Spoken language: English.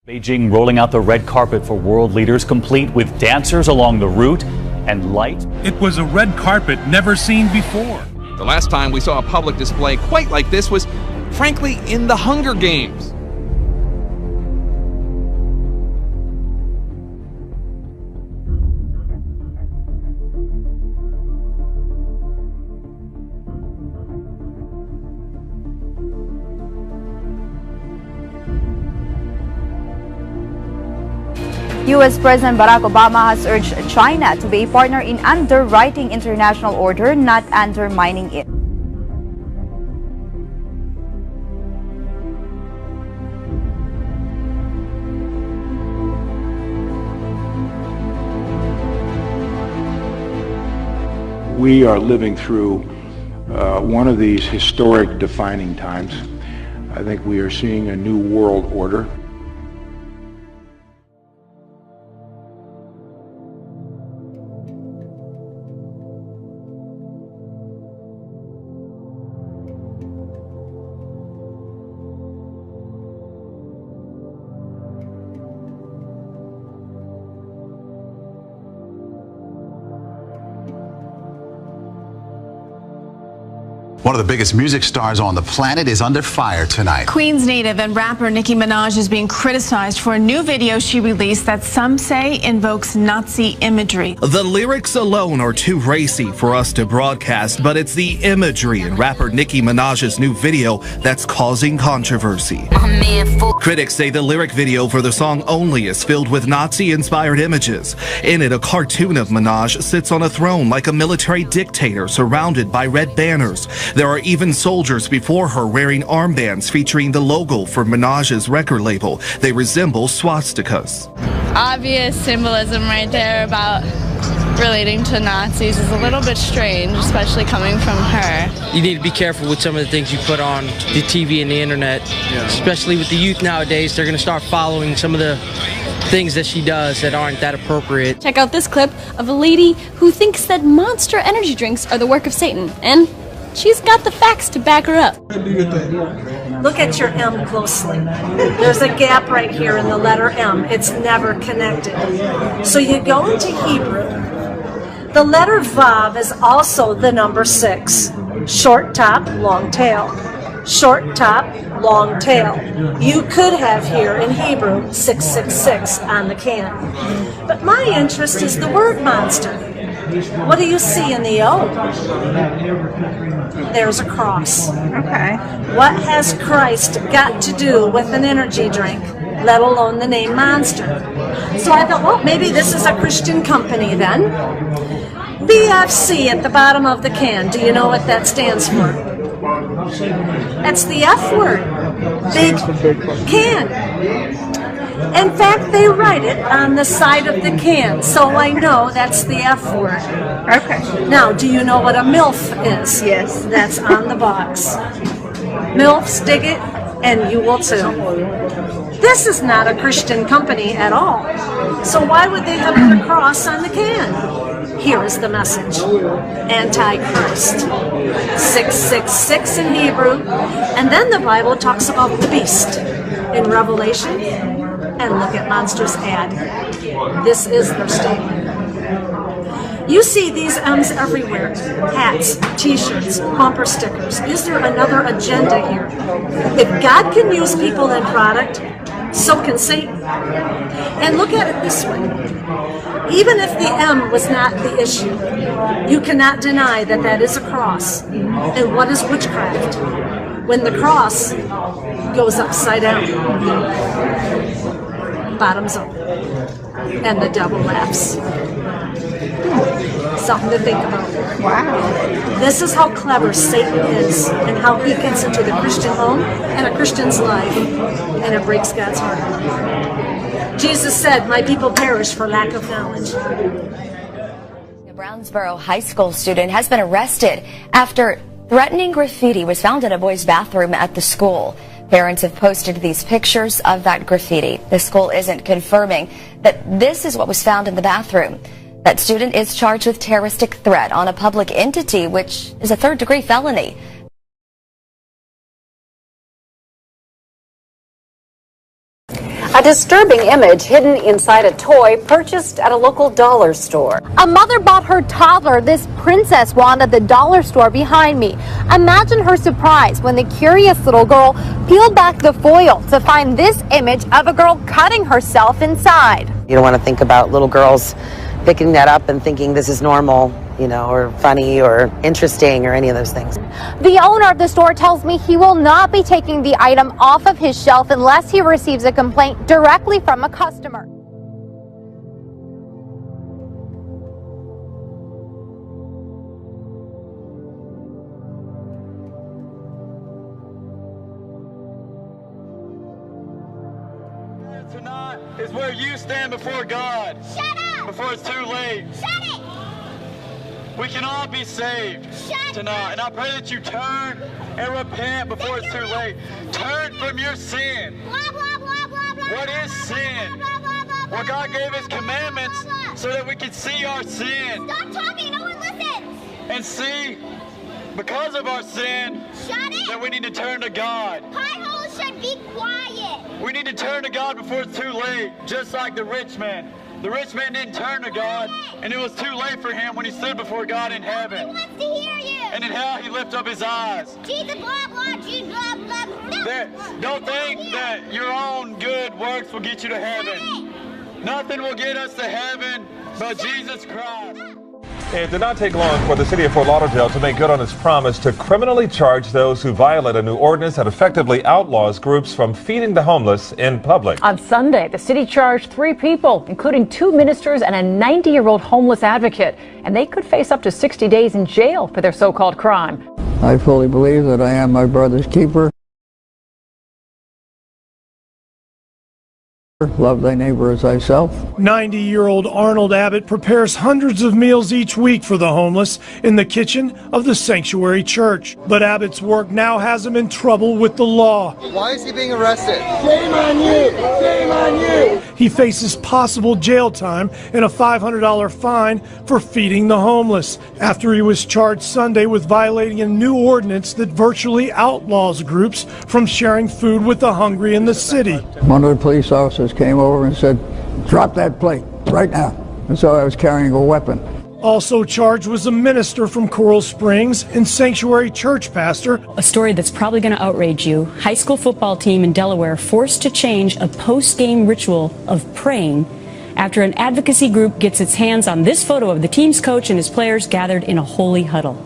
Beijing rolling out the red carpet for world leaders, complete with dancers along the route and light. It was a red carpet never seen before. The last time we saw a public display quite like this was, frankly, in the Hunger Games. U.S. President Barack Obama has urged China to be a partner in underwriting international order, not undermining it. We are living through one of these historic defining times. I think we are seeing a new world order. One of the biggest music stars on the planet is under fire tonight. Queens native and rapper Nicki Minaj is being criticized for a new video she released that some say invokes Nazi imagery. The lyrics alone are too racy for us to broadcast, but it's the imagery in rapper Nicki Minaj's new video that's causing controversy. Critics say the lyric video for the song Only is filled with Nazi-inspired images. In it, a cartoon of Minaj sits on a throne like a military dictator surrounded by red banners. There are even soldiers before her wearing armbands featuring the logo for Minaj's record label. They resemble swastikas. Obvious symbolism right there about relating to Nazis is a little bit strange, especially coming from her. You need to be careful with some of the things you put on the TV and the internet, especially with the youth nowadays. They're going to start following some of the things that she does that aren't that appropriate. Check out this clip of a lady who thinks that Monster energy drinks are the work of Satan, and she's got the facts to back her up. Look at your M closely. There's a gap right here in the letter M. It's never connected. So you go into Hebrew. The letter Vav is also the number 6. Short top, long tail. Short top, long tail. You could have here in Hebrew 666 on the can. But my interest is the word monster. What do you see in the O? There's a cross. Okay. What has Christ got to do with an energy drink, let alone the name Monster? So I thought, well, maybe this is a Christian company then. BFC at the bottom of the can. Do you know what that stands for? That's the F word. Big can. In fact, they write it on the side of the can, so I know that's the F word. Okay. Now, do you know what a MILF is? Yes. That's on the box. MILFs dig it, and you will too. This is not a Christian company at all. So why would they have put a cross on the can? Here is the message. Antichrist. 666 in Hebrew, and then the Bible talks about the beast in Revelation. And look at Monster's ad. This is their statement. You see these M's everywhere. Hats, t-shirts, bumper stickers. Is there another agenda here? If God can use people and product, so can Satan. And look at it this way. Even if the M was not the issue, you cannot deny that that is a cross. And what is witchcraft? When the cross goes upside down. Bottoms up, and the devil laughs. Something to think about. Wow. This is how clever Satan is, and how he gets into the Christian home and a Christian's life, and it breaks God's heart. Jesus said, "My people perish for lack of knowledge." A Brownsboro high school student has been arrested after threatening graffiti was found in a boy's bathroom at the school. Parents have posted these pictures of that graffiti. The school isn't confirming that this is what was found in the bathroom. That student is charged with terroristic threat on a public entity, which is a third-degree felony. A disturbing image hidden inside a toy purchased at a local dollar store. A mother bought her toddler this princess wand at the dollar store behind me. Imagine her surprise when the curious little girl peeled back the foil to find this image of a girl cutting herself inside. You don't want to think about little girls picking that up and thinking this is normal, you know, or funny or interesting or any of those things. The owner of the store tells me he will not be taking the item off of his shelf unless he receives a complaint directly from a customer. Tonight is where you stand before God. Shut up! Before it's too late. Shut it! We can all be saved tonight. And I pray that you turn and repent before it's too late. Turn from your sin. Blah, blah, blah, blah, blah. What is sin? Well, God gave His commandments so that we could see our sin. Stop talking, no one listens. And see, because of our sin, that we need to turn to God. Pie holes should be quiet. We need to turn to God before it's too late, just like the rich man. The rich man didn't turn to God, and it was too late for him when he stood before God in heaven. He wants to hear you. And in hell he lifted up his eyes. Jesus, blah, blah, Jesus, blah, blah, blah. Don't think that your own good works will get you to heaven. Nothing will get us to heaven but Jesus Christ. It did not take long for the city of Fort Lauderdale to make good on its promise to criminally charge those who violate a new ordinance that effectively outlaws groups from feeding the homeless in public. On Sunday, the city charged 3 people, including 2 ministers and a 90-year-old homeless advocate, and they could face up to 60 days in jail for their so-called crime. I fully believe that I am my brother's keeper. Love thy neighbor as thyself. 90-year-old Arnold Abbott prepares hundreds of meals each week for the homeless in the kitchen of the Sanctuary Church. But Abbott's work now has him in trouble with the law. Why is he being arrested? Shame on you! Shame on you! He faces possible jail time and a $500 fine for feeding the homeless after he was charged Sunday with violating a new ordinance that virtually outlaws groups from sharing food with the hungry in the city. One of the police officers came over and said, "Drop that plate right now." And so I was carrying a weapon. Also charged was a minister from Coral Springs and Sanctuary Church pastor. A story that's probably going to outrage you. High school football team in Delaware forced to change a post-game ritual of praying after an advocacy group gets its hands on this photo of the team's coach and his players gathered in a holy huddle.